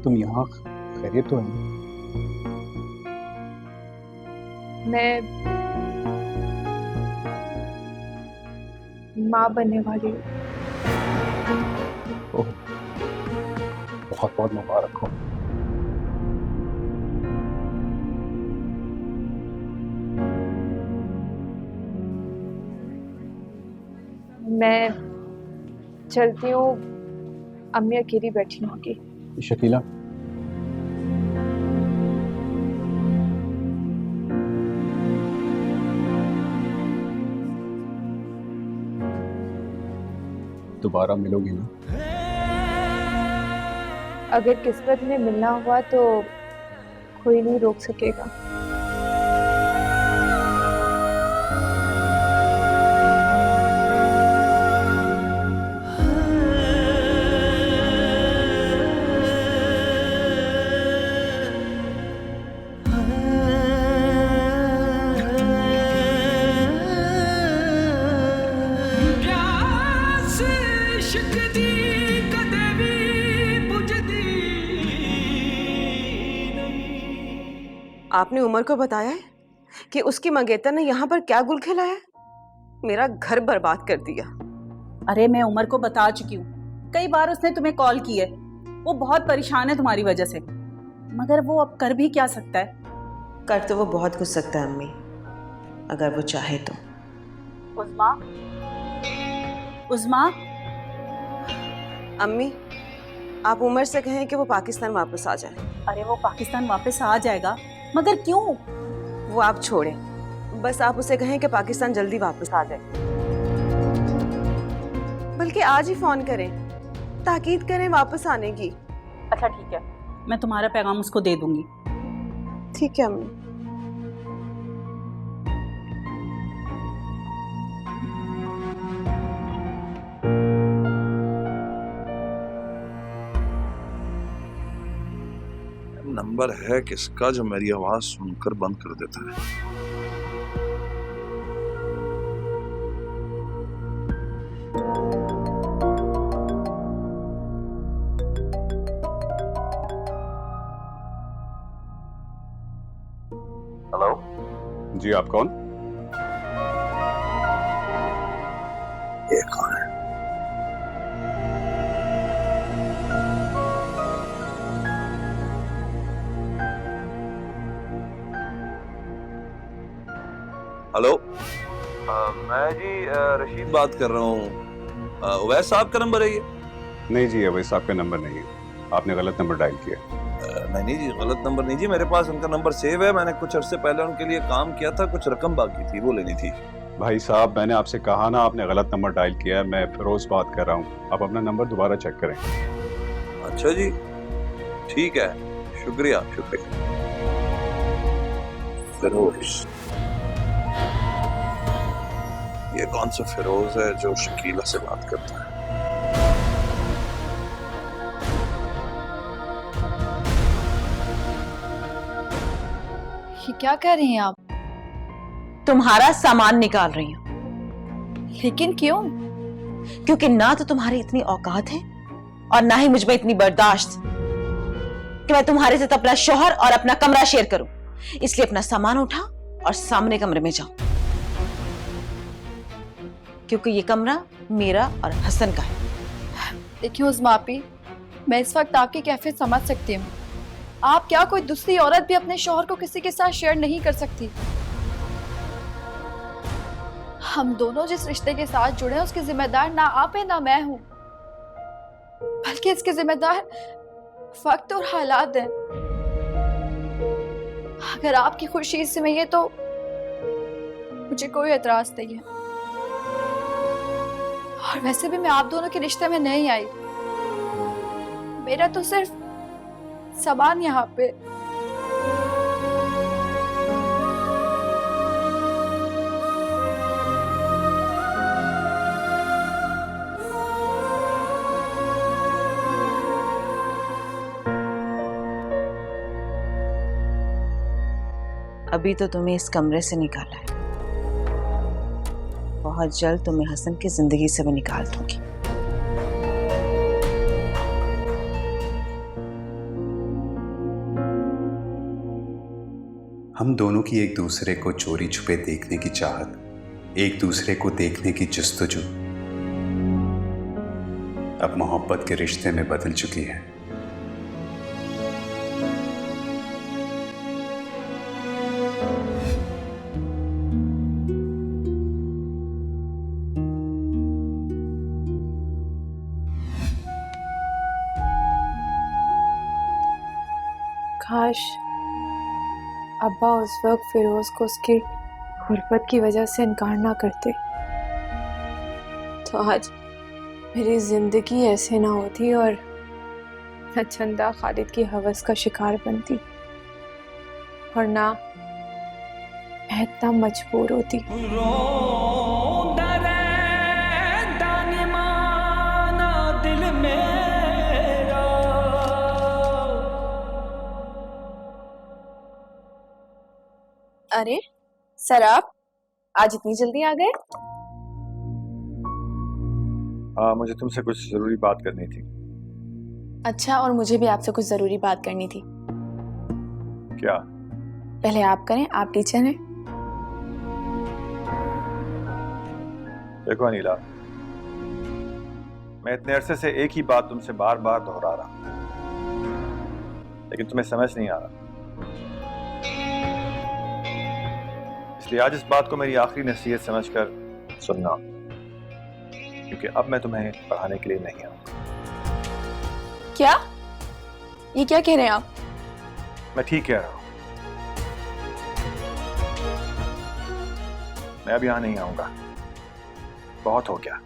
तुम यहाँ खैरियत तो है? मैं माँ बनने वाली हूँ। ओह, बहुत बहुत मुबारक हो। मैं चलती हूँ, अम्मी अकेली बैठी होंगी। शकीला, दोबारा मिलोगी ना? अगर किस्मत में मिलना हुआ तो कोई नहीं रोक सकेगा। आपने उमर को बताया है कि उसकी मंगेतर ने यहाँ पर क्या गुल खिलाया? मेरा घर बर्बाद कर दिया। अरे मैं उमर को बता चुकी हूँ, कई बार उसने तुम्हें कॉल की है। वो बहुत परेशान है तुम्हारी वजह से, मगर वो अब कर भी क्या सकता है? कर तो वो बहुत कुछ सकता है अम्मी, अगर वो चाहे तो। उज़्मा, उज़्मा, अम्मी आप उमर से कहें कि वो पाकिस्तान वापस आ जाए। अरे वो पाकिस्तान वापस आ जाएगा, मगर क्यों? वो आप छोड़ें, बस आप उसे कहें कि पाकिस्तान जल्दी वापस आ जाए। बल्कि आज ही फोन करें, ताकीद करें वापस आने की। अच्छा ठीक है, मैं तुम्हारा पैगाम उसको दे दूंगी। ठीक है अम्मी। नंबर है किसका जो मेरी आवाज सुनकर बंद कर देता है? हेलो जी, आप कौन? ये कौन है? हेलो, मैं जी रशीद बात कर रहा हूँ। उवैस साहब का नंबर है ये? नहीं जी, अवैस साहब का नंबर नहीं है, आपने गलत नंबर डायल किया। नहीं जी, गलत नंबर नहीं जी, मेरे पास उनका नंबर सेव है। मैंने कुछ अरसे पहले उनके लिए काम किया था, कुछ रकम बाकी थी, वो लेनी थी। भाई साहब, मैंने आपसे कहा ना, आपने गलत नंबर डायल किया है। मैं फिरोज बात कर रहा हूँ, आप अपना नंबर दोबारा चेक करें। अच्छा जी, ठीक है, शुक्रिया शुक्रिया। फिरोज, ये कौन सा फिरोज है जो शकीला से बात करता है? ये क्या कर रही हैं आप? तुम्हारा सामान निकाल रही हूँ। लेकिन क्यों? क्योंकि ना तो तुम्हारी इतनी औकात है और ना ही मुझ में इतनी बर्दाश्त कि मैं तुम्हारे साथ अपना शौहर और अपना कमरा शेयर करूं। इसलिए अपना सामान उठा और सामने कमरे में जाओ, क्योंकि ये कमरा मेरा और हसन का है। देखिए उज़्मा आपी, मैं इस वक्त आपकी कैफियत समझ सकती हूँ। आप क्या कोई दूसरी औरत भी अपने शौहर को किसी के साथ शेयर नहीं कर सकती? हम दोनों जिस रिश्ते के साथ जुड़े हैं उसकी जिम्मेदार ना आप है ना मैं हूं, बल्कि इसके जिम्मेदार वक्त और हालात हैं। अगर आपकी खुशी इसमें है तो मुझे कोई एतराज नहीं है। और वैसे भी मैं आप दोनों के रिश्ते में नहीं आई, मेरा तो सिर्फ सामान यहाँ पे। अभी तो तुम्हें इस कमरे से निकाला है, बहुत जल्द तुम्हें हसन की जिंदगी से भी निकाल दूंगी। हम दोनों की एक दूसरे को चोरी छुपे देखने की चाहत, एक दूसरे को देखने की जस्तजू अब मोहब्बत के रिश्ते में बदल चुकी है। काश अब्बा उस वक्त फिरोज को उसकी गुर्बत की वजह से इनकार ना करते तो आज मेरी जिंदगी ऐसे ना होती और मैं चंदा खालिद की हवस का शिकार बनती और ना मैं इतना मजबूर होती। अरे सर आप आज इतनी जल्दी आ गए? हाँ, मुझे तुमसे कुछ जरूरी बात करनी थी। अच्छा, और मुझे भी आपसे कुछ जरूरी बात करनी थी। क्या? पहले आप करें, आप टीचर हैं। देखो अनीला, मैं इतने अरसे से एक ही बात तुमसे बार बार दोहरा रहा हूं, लेकिन तुम्हें समझ नहीं आ रहा। इसलिए आज इस बात को मेरी आखिरी नसीहत समझकर सुनना, क्योंकि अब मैं तुम्हें पढ़ाने के लिए नहीं आऊंगा। क्या? ये क्या कह रहे हैं आप? मैं ठीक कह रहा हूं। मैं अब यहां नहीं आऊंगा, बहुत हो गया।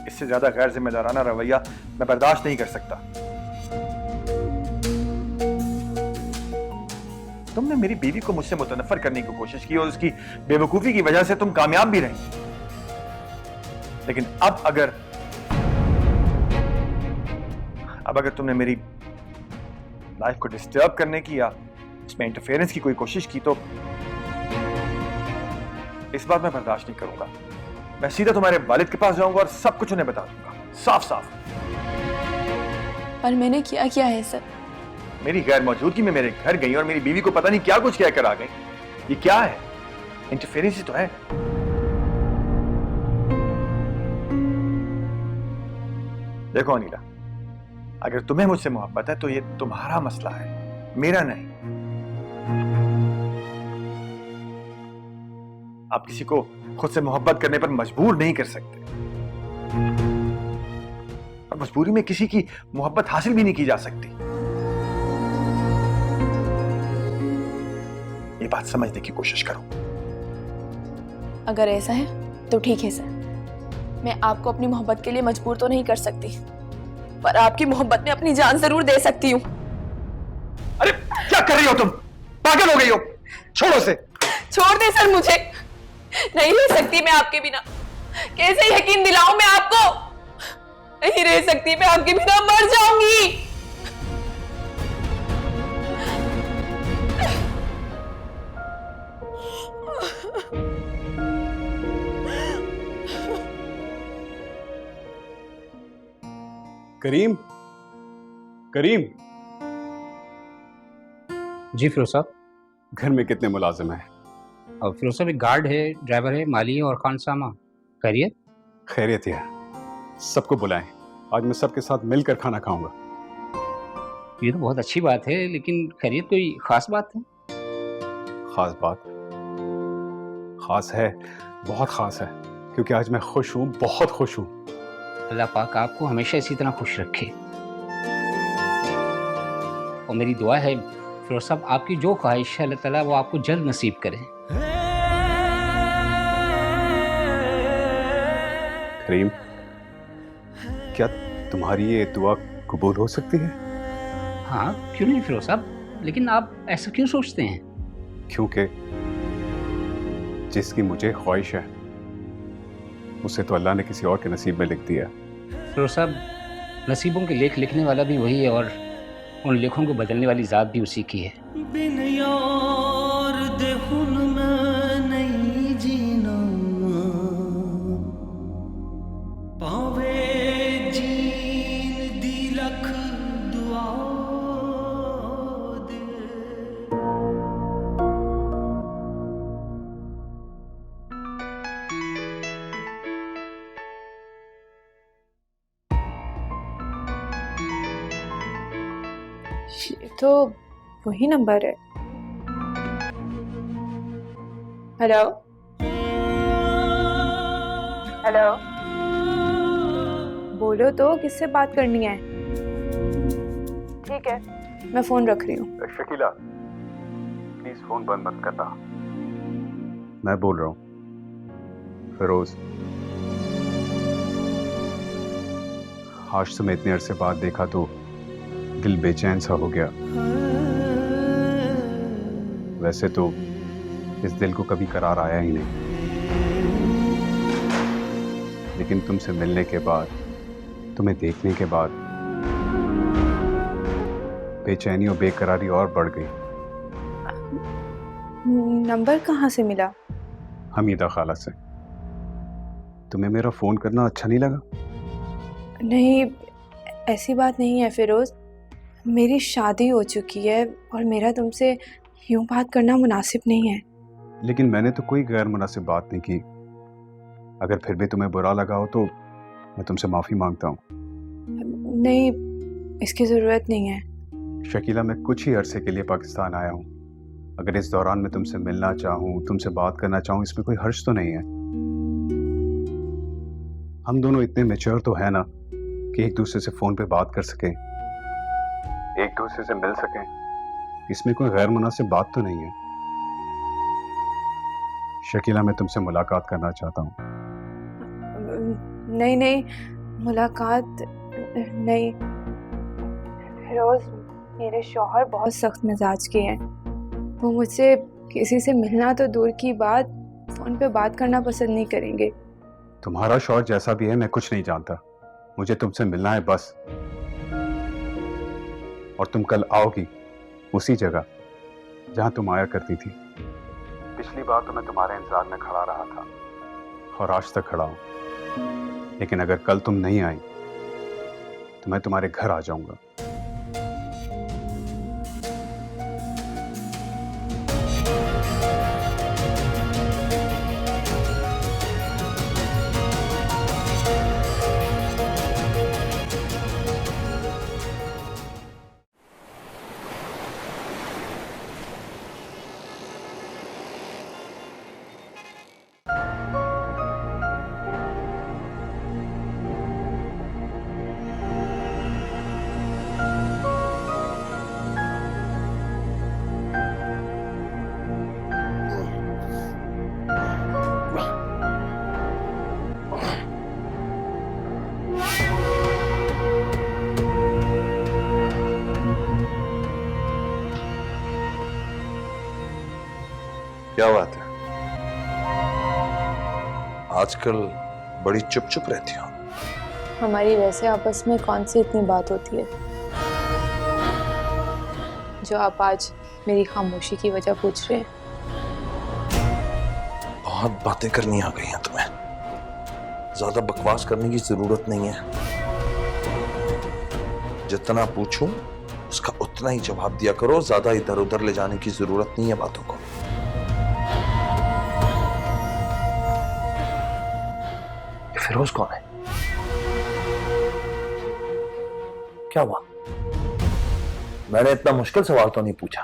इससे ज्यादा गैर जिम्मेदाराना रवैया मैं बर्दाश्त नहीं कर सकता। तुमने मेरी बीवी को मुझसे मुतनफर करने की कोशिश की और उसकी बेवकूफी की वजह से तुम कामयाब भी रही। लेकिन अब अगर तुमने मेरी लाइफ को डिस्टर्ब करने की या इसमें इंटरफेरेंस की कोई कोशिश की तो इस बात मैं बर्दाश्त नहीं करूंगा। मैं सीधा तुम्हारे वालिद के पास जाऊंगा और सब कुछ उन्हें बता दूंगा, साफ साफ। पर मैंने क्या है सर? मेरी गैर मौजूदगी में मेरे घर गई और मेरी बीवी को पता नहीं क्या कुछ कहकर आ गई। ये क्या है? इंटरफेरेंस ही तो है। देखो अनीला, अगर तुम्हें मुझसे मोहब्बत है तो ये तुम्हारा मसला है, मेरा नहीं। आप किसी को खुद से मोहब्बत करने पर मजबूर नहीं कर सकते, और मजबूरी में किसी की मोहब्बत हासिल भी नहीं की जा सकती। ये बात समझने की कोशिश करो। अगर ऐसा है तो ठीक है सर, मैं आपको अपनी मोहब्बत के लिए मजबूर तो नहीं कर सकती, पर आपकी मोहब्बत में अपनी जान जरूर दे सकती हूँ। अरे क्या कर रही हो तुम? पागल हो गई हो? छोड़ो से। छोड़ दे सर, मुझे नहीं रह सकती मैं आपके बिना। कैसे यकीन दिलाऊं मैं आपको? नहीं रह सकती मैं आपके बिना, मर जाऊंगी। करीम, करीम, जी फिरोज साहब। घर में कितने मुलाजिम हैं? अब फिरोज साहब एक गार्ड है, ड्राइवर है, माली है और खान सामा। खैरियत? खैरियत है। सबको बुलाएं, आज मैं सबके साथ मिलकर खाना खाऊंगा। ये तो बहुत अच्छी बात है, लेकिन खैरियत कोई खास बात है? खास बात? खास है, बहुत खास है, क्योंकि आज मैं खुश हूँ, बहुत खुश हूँ। अल्लाह पाक आपको हमेशा इसी तरह खुश रखे। और मेरी दुआ है फिरोज साहब, आपकी जो ख्वाहिश है अल्लाह ताला वो आपको जल्द नसीब करे। करीम, क्या तुम्हारी ये दुआ कबूल हो सकती है? हाँ, क्यों नहीं फिरोज साहब, लेकिन आप ऐसा क्यों सोचते हैं? क्योंकि जिसकी मुझे ख्वाहिश है उसे तो अल्लाह ने किसी और के नसीब में लिख दिया। फिरोज साहब, नसीबों के लेख लिखने वाला भी वही है और उन लेखों को बदलने वाली ज़ात भी उसी की है। बिन यार दे हुन मैं नहीं जीना, पावे जीन दी लख दुआ ये तो वही नंबर है। हेलो हेलो, बोलो तो किससे बात करनी है? ठीक है, मैं फोन रख रही हूँ। शकीला प्लीज फोन बंद मत करना, मैं बोल रहा हूँ। फिरोज, आज तुम्हें इतने अरसे बाद देखा तो दिल बेचैन सा हो गया। वैसे तो इस दिल को कभी करार आया ही नहीं, लेकिन तुमसे मिलने के बाद, तुम्हें देखने के बाद बेचैनी और बेकरारी और बढ़ गई। नंबर कहाँ से मिला? हमीदा खाला से। तुम्हें मेरा फोन करना अच्छा नहीं लगा? नहीं, ऐसी बात नहीं है फिरोज, मेरी शादी हो चुकी है और मेरा तुमसे यूं बात करना मुनासिब नहीं है। लेकिन मैंने तो कोई गैर मुनासिब बात नहीं की। अगर फिर भी तुम्हें बुरा लगा हो तो मैं तुमसे माफ़ी मांगता हूँ। नहीं, इसकी ज़रूरत नहीं है। शकीला, मैं कुछ ही अरसे के लिए पाकिस्तान आया हूँ। अगर इस दौरान मैं तुमसे मिलना चाहूँ, तुमसे बात करना चाहूँ, इसमें कोई हर्ज तो नहीं है। हम दोनों इतने मैच्योर तो है ना कि एक दूसरे से फ़ोन पे बात कर सकें, एक दूसरे से मिल सकें। इसमें कोई गैर मुनासिब बात तो नहीं है। शकीला, मैं तुमसे मुलाकात करना चाहता हूँ। नहीं नहीं, मुलाकात नहीं। फिरोज, मेरे शौहर बहुत सख्त मिजाज के हैं। वो मुझसे किसी से मिलना तो दूर की बात, फ़ोन पे बात करना पसंद नहीं करेंगे। तुम्हारा शौहर जैसा भी है, मैं कुछ नहीं जानता। मुझे तुमसे मिलना है बस। और तुम कल आओगी उसी जगह जहां तुम आया करती थी। पिछली बार तो मैं तुम्हारे इंतजार में खड़ा रहा था और आज तक खड़ा हूं। लेकिन अगर कल तुम नहीं आई तो मैं तुम्हारे घर आ जाऊंगा। क्या बात है, आजकल बड़ी चुप चुप रहती हो? हमारी वैसे आपस में कौन सी इतनी बात होती है जो आप आज मेरी खामोशी की वजह पूछ रहे हैं? बहुत बातें करनी आ गई हैं तुम्हें, ज्यादा बकवास करने की जरूरत नहीं है। जितना पूछूं उसका उतना ही जवाब दिया करो, ज्यादा इधर उधर ले जाने की जरूरत नहीं है बातों को। फिरोज कौन है? क्या हुआ? मैंने इतना मुश्किल सवाल तो नहीं पूछा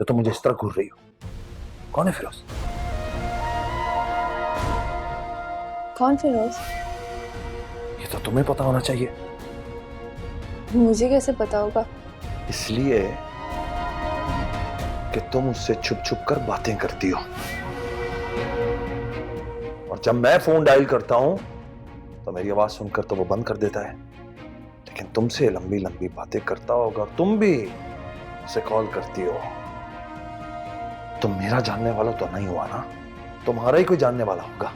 जो तुम मुझे इस तरह घूर रही हो। कौन है फिरोज? कौन फिरोज? ये तो तुम्हें पता होना चाहिए। मुझे कैसे पता होगा? इसलिए कि तुम उससे छुप छुप कर बातें करती हो, और जब मैं फोन डायल करता हूं तो मेरी आवाज सुनकर तो वो बंद कर देता है, लेकिन तुमसे लंबी लंबी बातें करता होगा। तुम भी उसे कॉल करती हो। तुम मेरा जानने वाला तो नहीं हुआ ना, तुम्हारा ही कोई जानने वाला होगा।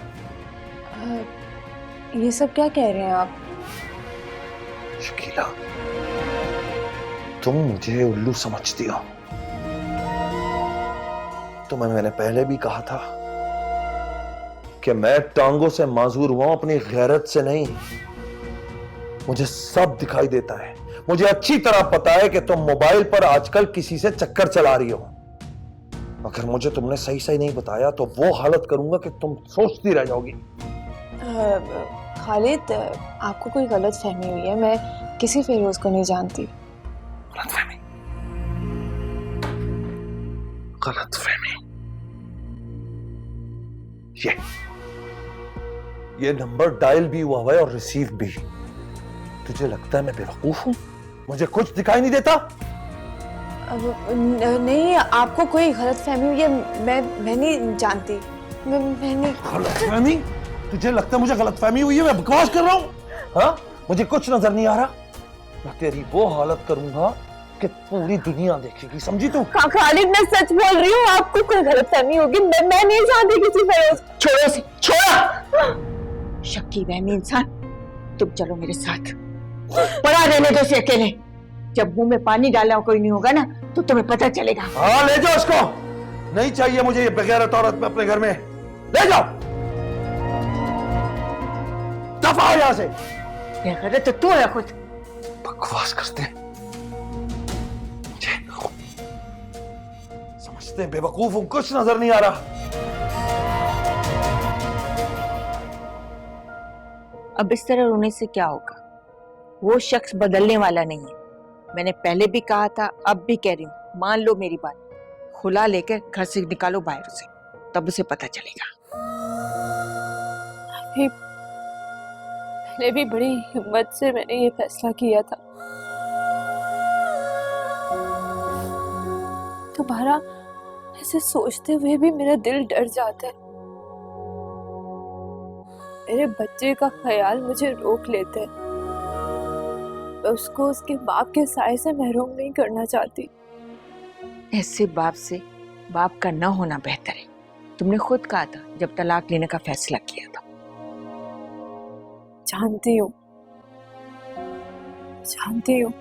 ये सब क्या कह रहे हैं आप? शकीला, तुम मुझे उल्लू समझती हो। तुम्हें मैंने पहले भी कहा था कि मैं टांगों से माजूर हुआ हूं, अपनी गैरत से नहीं। मुझे सब दिखाई देता है। मुझे अच्छी तरह पता है कि तुम मोबाइल पर आजकल किसी से चक्कर चला रही हो। अगर मुझे तुमने सही सही नहीं बताया तो वो हालत करूंगा कि तुम सोचती रह जाओगी। खालिद, आपको कोई गलत फहमी हुई है। मैं किसी फिरोज को नहीं जानती। गलतफहमी? गलतफहमी। ये नंबर डायल भी हुआ है और रिसीव भी। तुझे लगता है मैं बेवकूफ हूं? मुझे कुछ दिखाई नहीं देता? नहीं, आपको कोई गलतफहमी हुई है, मैं नहीं जानती। मैं नहीं। गलतफहमी? तुझे लगता है मुझे गलतफहमी हुई है? मैं बकवास कर रहा हूं? हाँ, मुझे कुछ नजर नहीं आ रहा। मैं तेरी वो हालत करूंगा कि पूरी दुनिया देखेगी, समझी तू? खालिद, मैं सच बोल रही हूँ, आपको कोई गलतफहमी होगी। मैं नहीं जानती किसी तरह। छोड़ो इसे, छोड़ो। शक्की वहमी इंसान, तुम चलो मेरे साथ। पड़ा रहने दो इसे अकेले। जब मुंह में पानी डाला कोई नहीं होगा ना, तो तुम्हें पता चलेगा। हाँ, ले जाओ इसको। नहीं चाहिए मुझे ये बेगैरत औरत में अपने घर में। ले जाओ, दफा हो यहां से। बेगैरत तो तू है खुद। बकवास करते हैं, समझते हैं बेवकूफ हूं, कुछ नजर नहीं आ रहा। अब इस तरह रोने से क्या होगा? वो शख्स बदलने वाला नहीं है। मैंने पहले भी कहा था, अब भी कह रही हूँ, मान लो मेरी बात। खुला लेकर घर से निकालो बाहर उसे, तब उसे पता चलेगा। पहले भी बड़ी हिम्मत से मैंने ये फैसला किया था। दोबारा ऐसे सोचते हुए भी मेरा दिल डर जाता है। मेरे बच्चे का ख्याल मुझे रोक लेते हैं। मैं उसको उसके बाप के साए से महरूम नहीं करना चाहती। ऐसे बाप से बाप का न होना बेहतर है। तुमने खुद कहा था जब तलाक लेने का फैसला किया था। जानती हूँ,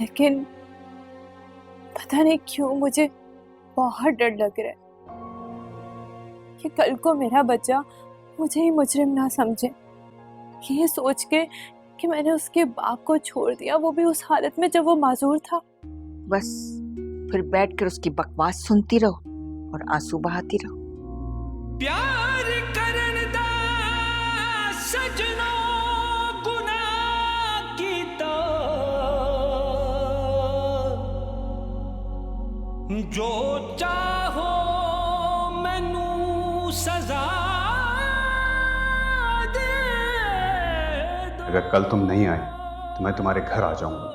लेकिन पता नहीं क्यों मुझे बहुत डर लग रहा है कि कल को मेरा बच्चा मुझे ही मुजरिम ना समझे। ये सोच के कि मैंने उसके बाप को छोड़ दिया, वो भी उस हालत में जब वो माजूर था। बस फिर बैठकर उसकी बकवास सुनती रहो और आंसू बहाती रहो। प्यार करन दा सजनो गुनाह कीता, जो चाहो मैनू सजा दे दो। अगर कल तुम नहीं आए तो मैं तुम्हारे घर आ जाऊंगा।